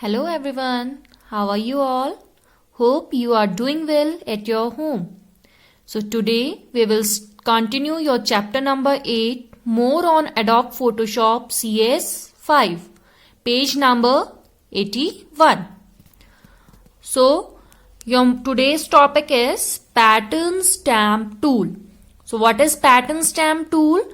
Hello everyone, how are you all? Hope you are doing well at your home. So today we will continue your chapter number 8 more on Adobe Photoshop CS5, page number 81. So your today's topic is pattern stamp tool. So what is pattern stamp tool?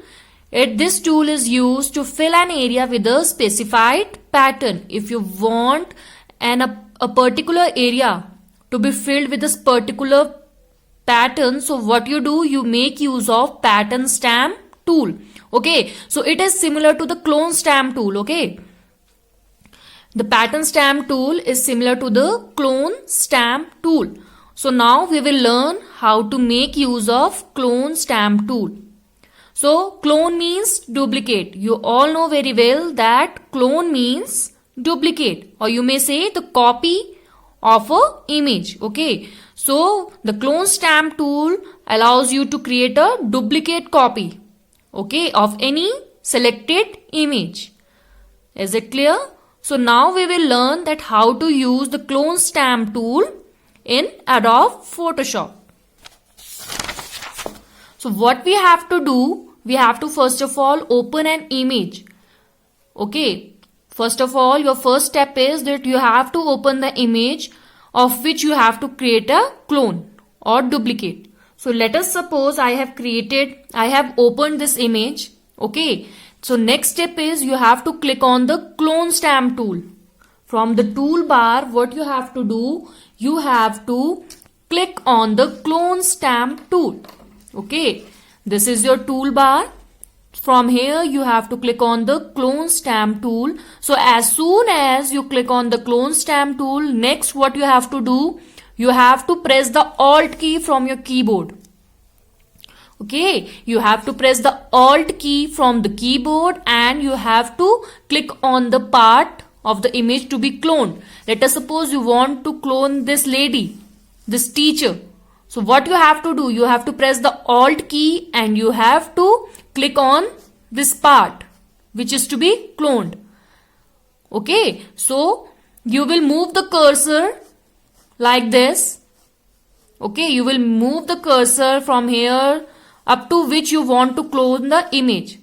This tool is used to fill an area with a specified pattern. If you want a particular area to be filled with this particular pattern, so what you do, you make use of pattern stamp tool. Okay, so it is similar to the clone stamp tool. Okay, the pattern stamp tool is similar to the clone stamp tool. So now we will learn how to make use of clone stamp tool. So clone means duplicate. You all know very well that clone means duplicate, or you may say the copy of a image. Okay, so the clone stamp tool allows you to create a duplicate copy, okay, of any selected image. Is it clear? So now we will learn that how to use the clone stamp tool in Adobe Photoshop. So what we have to do, we have to first of all open an image. Okay, first of all your first step is that you have to open the image of which you have to create a clone or duplicate. So let us suppose I have opened this image. Okay, so next step is you have to click on the clone stamp tool. From the toolbar, what you have to do, you have to click on the clone stamp tool. Okay, this is your toolbar. From here you have to click on the clone stamp tool. So as soon as you click on the clone stamp tool, next what you have to do, you have to press the Alt key from your keyboard. Okay, you have to press the Alt key from the keyboard and you have to click on the part of the image to be cloned. Let us suppose you want to clone this lady, this teacher. So what you have to do, you have to press the Alt key and you have to click on this part which is to be cloned. Okay, so you will move the cursor like this. Okay, you will move the cursor from here up to which you want to clone the image.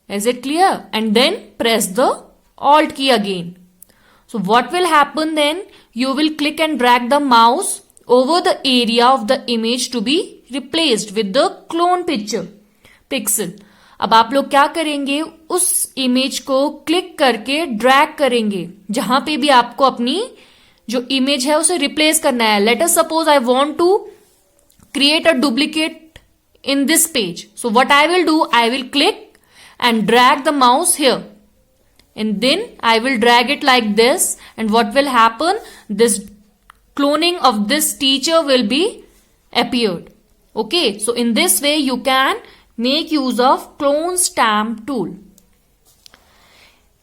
Is it clear? And then press the Alt key again. So what will happen then? You will click and drag the mouse over the area of the image to be replaced with the clone pixel. अब आप लोग क्या करेंगे, उस image को click करके drag करेंगे जहां पे भी आपको अपनी जो इमेज है उसे रिप्लेस करना है. Let us suppose I want to create a duplicate in this page. So what I will do, I will click and drag the mouse here. And then I will drag it like this. And what will happen? This cloning of this teacher will be appeared. Okay. So in this way you can make use of clone stamp tool.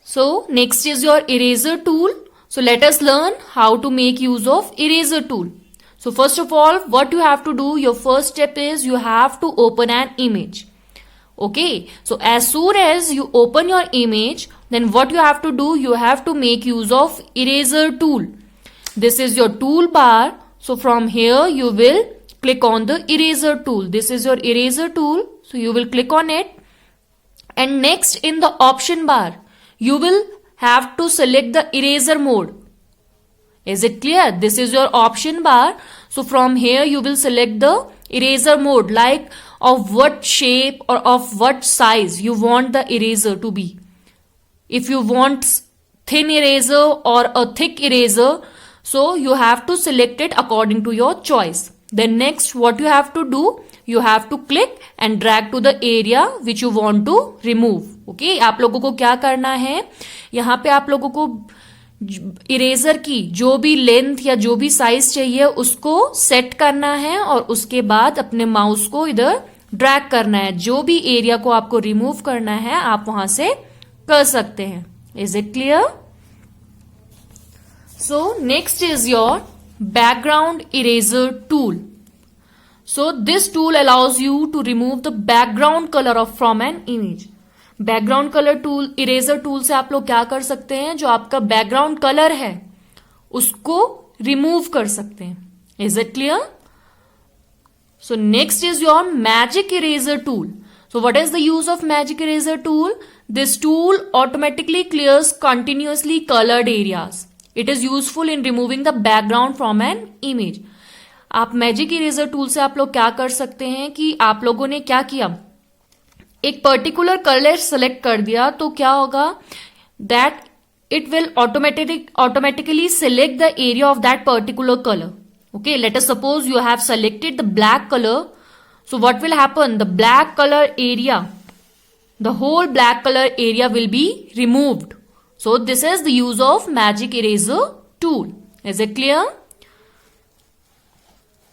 So next is your eraser tool. So let us learn how to make use of eraser tool. So first of all, what you have to do, your first step is you have to open an image. Okay, so as soon as you open your image, then what you have to do, you have to make use of eraser tool. This is your toolbar. So from here you will click on the eraser tool. This is your eraser tool. So you will click on it. And next in the option bar, you will have to select the eraser mode. Is it clear? This is your option bar. So from here you will select the eraser mode, like of what shape or of what size you want the eraser to be. If you want thin eraser or a thick eraser, so you have to select it according to your choice. Then next what you have to do, you have to click and drag to the area which you want to remove. Okay, आप लोगों को क्या करना है, यहाँ पे आप लोगों को इरेजर की जो भी लेंथ या जो भी साइज चाहिए उसको सेट करना है और उसके बाद अपने माउस को इधर ड्रैग करना है. जो भी एरिया को आपको रिमूव करना है आप वहां से कर सकते हैं. Is it clear? So next is your background eraser tool. So this tool allows you to remove the background colour of from an image. Background colour tool, eraser tool से आप लोग क्या कर सकते हैं, जो आपका बैकग्राउंड कलर है उसको रिमूव कर सकते हैं. Is it clear? So next is your magic eraser tool. So what is the use of magic eraser tool? This tool automatically clears continuously colored areas. It is useful in removing the background from an image. आप magic eraser tool से आप लोग क्या कर सकते हैं कि आप लोगों ने क्या किया, एक पर्टिकुलर कलर सेलेक्ट कर दिया तो क्या होगा, that it will automatically select the area of that particular color. Okay, let us suppose you have selected the black color. So what will happen? The black color area, the whole black color area will be removed. So this is the use of magic eraser tool. Is it clear?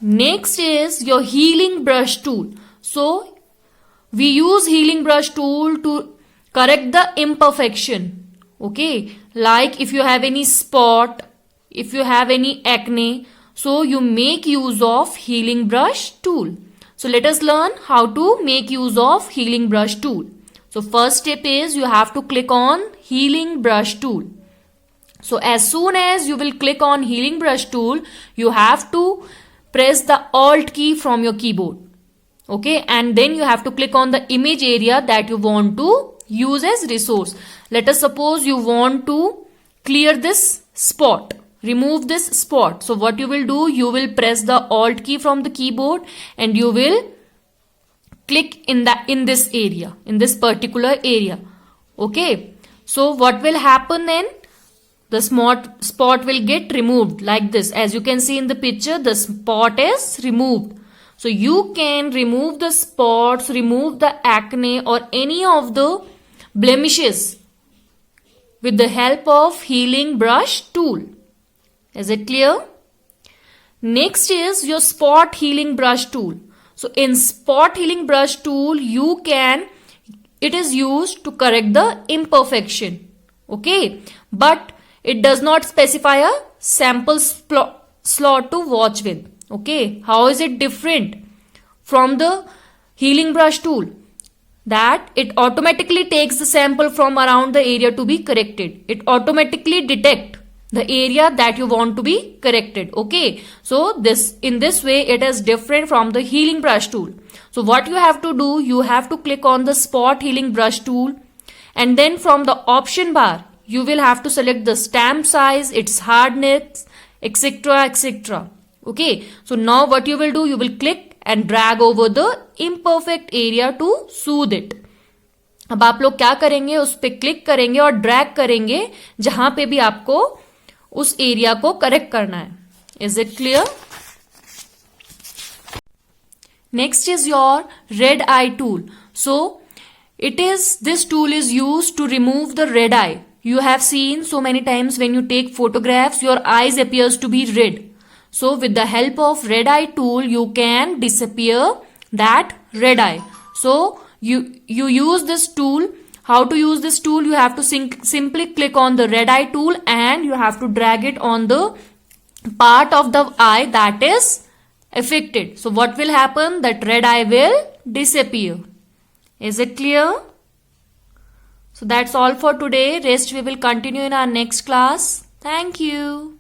Next is your healing brush tool. So we use healing brush tool to correct the imperfection. Okay, like if you have any spot, if you have any acne, so you make use of healing brush tool. So let us learn how to make use of healing brush tool. So first step is you have to click on healing brush tool. So as soon as you will click on healing brush tool, you have to press the alt key from your keyboard. Okay, and then you have to click on the image area that you want to use as resource. Let us suppose you want to clear this spot, remove this spot. So what you will do, you will press the alt key from the keyboard and you will click in this area, in this particular area. Okay, so what will happen then, the spot will get removed like this. As you can see in the picture, the spot is removed. So you can remove the spots, remove the acne or any of the blemishes with the help of healing brush tool. Is it clear? Next is your spot healing brush tool. So in spot healing brush tool, it is used to correct the imperfection. Okay, but it does not specify a sample slot to watch with. Okay, how is it different from the healing brush tool? That it automatically takes the sample from around the area to be corrected. It automatically detects the area that you want to be corrected. Okay, so in this way it is different from the healing brush tool. So what you have to do, you have to click on the spot healing brush tool, and then from the option bar you will have to select the stamp size, its hardness, etc, etc. Okay, so now what you will do, you will click and drag over the imperfect area to soothe it. अब आप लोग क्या करेंगे, उस पे click करेंगे और drag करेंगे जहां पे भी आपको उस एरिया को करेक्ट करना है. Is it clear? Next is your red I tool. So this tool is used to remove the red eye. You have seen so many times when you take photographs, your eyes appears to be red. So with the help of red eye tool, you can disappear that red eye. So you use this tool. How to use this tool? You have to simply click on the red eye tool and you have to drag it on the part of the eye that is affected. So what will happen? That red eye will disappear. Is it clear? So that's all for today. Rest we will continue in our next class. Thank you.